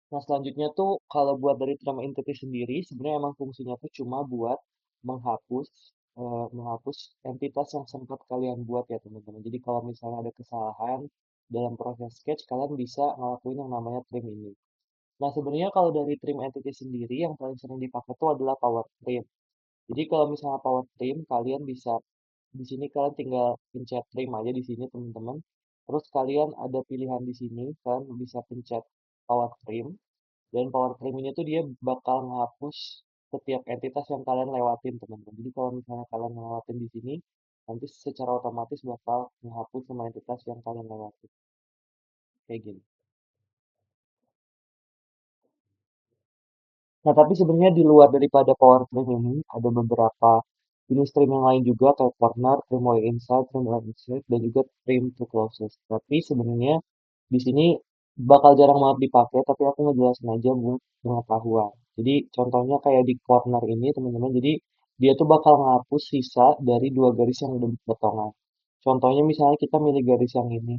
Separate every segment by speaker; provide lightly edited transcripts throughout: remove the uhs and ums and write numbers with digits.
Speaker 1: Nah, selanjutnya tuh kalau buat dari trim entity sendiri, sebenarnya emang fungsinya tuh cuma buat menghapus, menghapus entitas yang sempat kalian buat ya teman-teman. Jadi kalau misalnya ada kesalahan dalam proses sketch, kalian bisa ngelakuin yang namanya trim ini. Nah, sebenarnya kalau dari trim entity sendiri yang paling sering dipakai tuh adalah power trim. Jadi kalau misalnya power trim, kalian bisa di sini kalian tinggal pencet trim aja di sini teman-teman. Terus kalian ada pilihan di sini, kalian bisa pencet power trim. Dan power trim ini tuh dia bakal menghapus setiap entitas yang kalian lewatin teman-teman. Jadi kalau misalnya kalian ngelewatin di sini, nanti secara otomatis bakal menghapus semua entitas yang kalian lewatin. Kayak gini. Nah, tapi sebenarnya di luar daripada power trim ini, ada beberapa jenis trim yang lain juga, kayak corner, trim way inside, trim way exit, dan juga trim to closest. Tapi sebenarnya di sini bakal jarang banget dipakai, tapi aku ngejelasin aja buat pengetahuan. Jadi contohnya kayak di corner ini, teman-teman. Jadi dia tuh bakal ngapus sisa dari dua garis yang udah berpotongan. Contohnya misalnya kita milih garis yang ini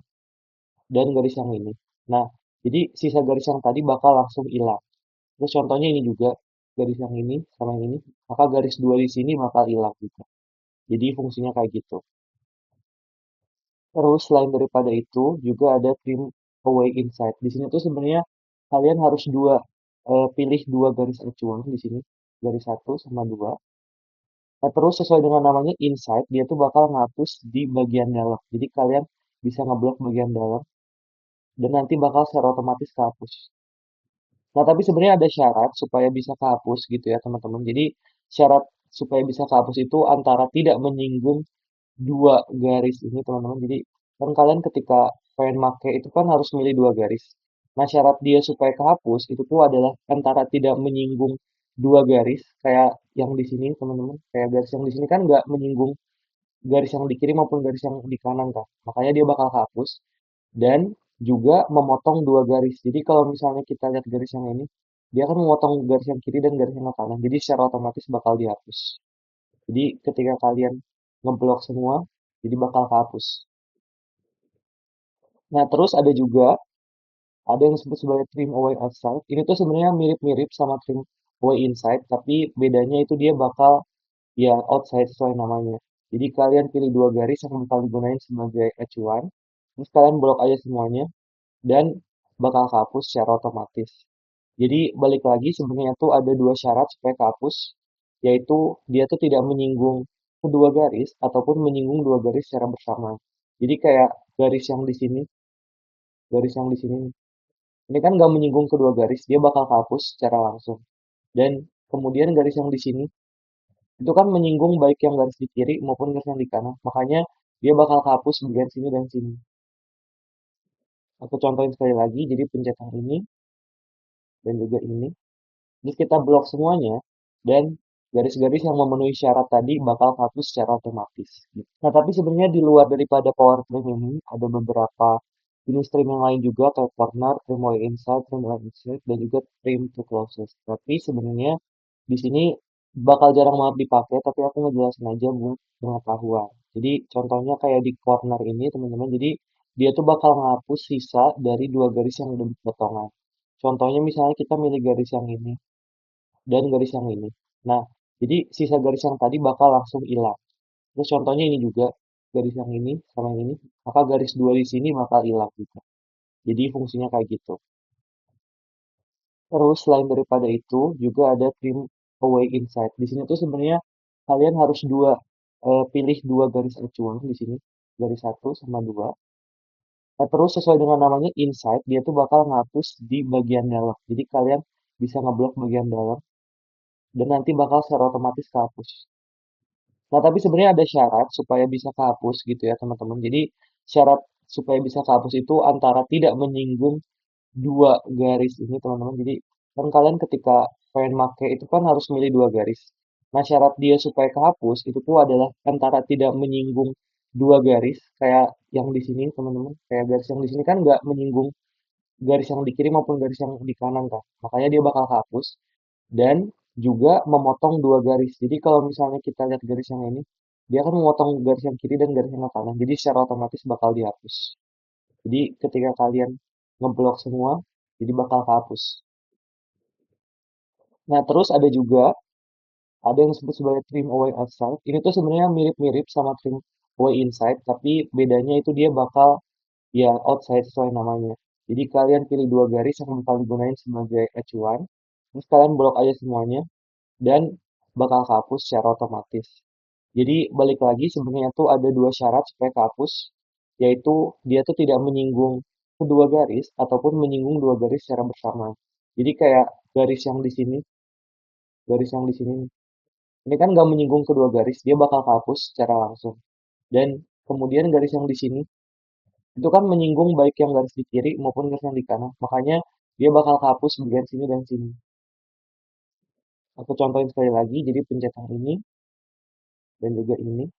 Speaker 1: dan garis yang ini. Nah, jadi sisa garis yang tadi bakal langsung hilang. Terus contohnya ini juga, garis yang ini sama yang ini, maka garis dua di sini bakal hilang juga. Jadi fungsinya kayak gitu. Terus selain daripada itu, juga ada trim away inside. Di sini tuh sebenarnya kalian harus pilih dua garis acuan di sini, garis satu sama dua. Nah, terus sesuai dengan namanya inside, dia tuh bakal ngapus di bagian dalam. Jadi kalian bisa ngeblok bagian dalam dan nanti bakal secara otomatis kehapus. Nah, tapi sebenarnya ada syarat supaya bisa kehapus gitu ya, teman-teman. Jadi, syarat supaya bisa kehapus itu antara tidak menyinggung dua garis ini, teman-teman. Jadi, kan kalian ketika pengen make itu kan harus milih dua garis. Nah, syarat dia supaya kehapus itu tuh adalah antara tidak menyinggung dua garis, kayak yang di sini, teman-teman. Kayak garis yang di sini kan nggak menyinggung garis yang di kiri maupun garis yang di kanan kan. Makanya dia bakal kehapus dan juga memotong dua garis. Jadi kalau misalnya kita lihat garis yang ini, dia akan memotong garis yang kiri dan garis yang kanan. Jadi secara otomatis bakal dihapus. Jadi ketika kalian ngeblok semua, jadi bakal kehapus. Nah, terus ada juga ada yang disebut sebagai trim away outside. Ini tuh sebenarnya mirip-mirip sama trim away inside, tapi bedanya itu dia bakal ya outside sesuai namanya. Jadi kalian pilih dua garis yang bakal digunakan sebagai acuan. Terus kalian blok aja semuanya dan bakal kehapus secara otomatis. Jadi balik lagi sebenarnya tuh ada dua syarat supaya kehapus, yaitu dia tuh tidak menyinggung kedua garis ataupun menyinggung dua garis secara bersama. Jadi kayak garis yang di sini, garis yang di sini, ini kan nggak menyinggung kedua garis, dia bakal kehapus secara langsung. Dan kemudian garis yang di sini, itu kan menyinggung baik yang garis di kiri maupun garis yang di kanan. Makanya dia bakal kehapus bagian sini dan sini. Aku contohin sekali lagi, jadi pencet yang ini dan juga ini. Terus kita blok semuanya, dan garis-garis yang memenuhi syarat tadi bakal hapus secara otomatis. Nah, tapi sebenarnya di luar daripada power trim ini, ada beberapa jenis trim yang lain juga, kayak corner, trim way inside, trim way exit, dan juga trim to closest. Tapi sebenarnya di sini bakal jarang banget dipakai, tapi aku ngejelasin aja buat pengetahuan. Jadi contohnya kayak di corner ini, teman-teman, jadi dia tuh bakal ngapus sisa dari dua garis yang udah berpotongan. Contohnya misalnya kita milih garis yang ini dan garis yang ini. Nah, jadi sisa garis yang tadi bakal langsung hilang. Terus contohnya ini juga, garis yang ini sama yang ini, maka garis dua di sini bakal hilang juga. Jadi fungsinya kayak gitu. Terus selain daripada itu, juga ada trim away inside. Di sini tuh sebenarnya kalian harus pilih dua garis acuan di sini, garis satu sama dua. Nah, terus sesuai dengan namanya inside, dia tuh bakal ngapus di bagian dalam. Jadi kalian bisa ngeblok bagian dalam dan nanti bakal secara otomatis kehapus. Nah, tapi sebenarnya ada syarat supaya bisa kehapus gitu ya, teman-teman. Jadi, syarat supaya bisa kehapus itu antara tidak menyinggung dua garis ini, teman-teman. Jadi, kan kalian ketika pengen make itu kan harus milih dua garis. Nah, syarat dia supaya kehapus itu tuh adalah antara tidak menyinggung dua garis, kayak yang di sini, teman-teman. Kayak garis yang di sini kan nggak menyinggung garis yang di kiri maupun garis yang di kanan kan. Makanya dia bakal kehapus dan juga memotong dua garis. Jadi kalau misalnya kita lihat garis yang ini, dia akan memotong garis yang kiri dan garis yang kanan. Jadi secara otomatis bakal dihapus. Jadi ketika kalian ngeblok semua, jadi bakal kehapus. Nah, terus ada yang disebut sebagai trim away outside. Ini tuh sebenarnya mirip-mirip sama trim away inside, tapi bedanya itu dia bakal ya outside sesuai namanya. Jadi kalian pilih dua garis yang bakal digunain sebagai acuan, terus kalian blok aja semuanya, dan bakal kehapus secara otomatis. Jadi balik lagi sebenarnya tuh ada dua syarat supaya kehapus, yaitu dia tuh tidak menyinggung kedua garis ataupun menyinggung dua garis secara bersamaan. Jadi kayak garis yang di sini, garis yang di sini nih. Ini kan nggak menyinggung kedua garis, dia bakal kehapus secara langsung. Dan kemudian garis yang di sini, itu kan menyinggung baik yang garis di kiri maupun garis yang di kanan. Makanya dia bakal kehapus bagian sini dan sini. Aku contohin sekali lagi, jadi pencet yang ini dan juga ini.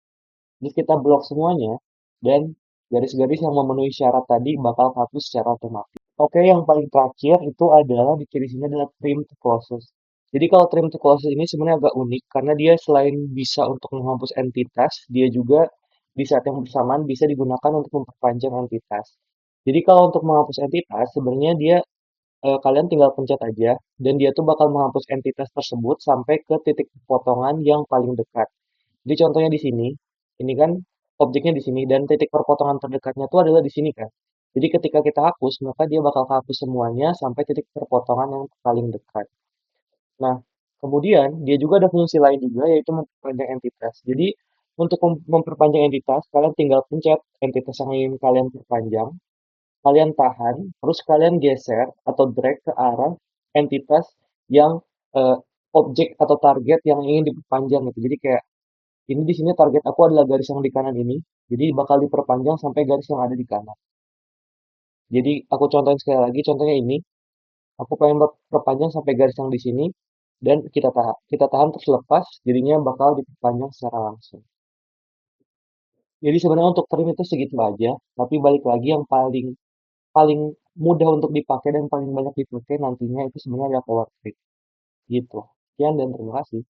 Speaker 1: Terus kita blok semuanya, dan garis-garis yang memenuhi syarat tadi bakal kehapus secara otomatis. Oke, yang paling terakhir itu adalah di kiri sini adalah trim to closest. Jadi kalau trim to closest ini sebenarnya agak unik karena dia selain bisa untuk menghapus entitas, dia juga di saat yang bersamaan bisa digunakan untuk memperpanjang entitas. Jadi kalau untuk menghapus entitas, sebenarnya kalian tinggal pencet aja dan dia tuh bakal menghapus entitas tersebut sampai ke titik potongan yang paling dekat. Jadi contohnya di sini, ini kan objeknya di sini dan titik perpotongan terdekatnya itu adalah di sini kan. Jadi ketika kita hapus, maka dia bakal hapus semuanya sampai titik perpotongan yang paling dekat. Nah, kemudian dia juga ada fungsi lain juga yaitu memperpanjang entitas. Jadi untuk memperpanjang entitas, kalian tinggal pencet entitas yang ingin kalian perpanjang, kalian tahan, terus kalian geser atau drag ke arah entitas yang eh, objek atau target yang ingin diperpanjang gitu. Jadi kayak ini di sini target aku adalah garis yang di kanan ini, jadi bakal diperpanjang sampai garis yang ada di kanan. Jadi aku contohin sekali lagi, contohnya ini, aku pengen perpanjang sampai garis yang di sini, dan kita tahan terus lepas, jadinya bakal diperpanjang secara langsung. Jadi sebenarnya untuk trim itu segitu aja, tapi balik lagi yang paling paling mudah untuk dipakai dan paling banyak dipakai nantinya itu sebenarnya adalah power trim. Gitu. Sekian dan terima kasih.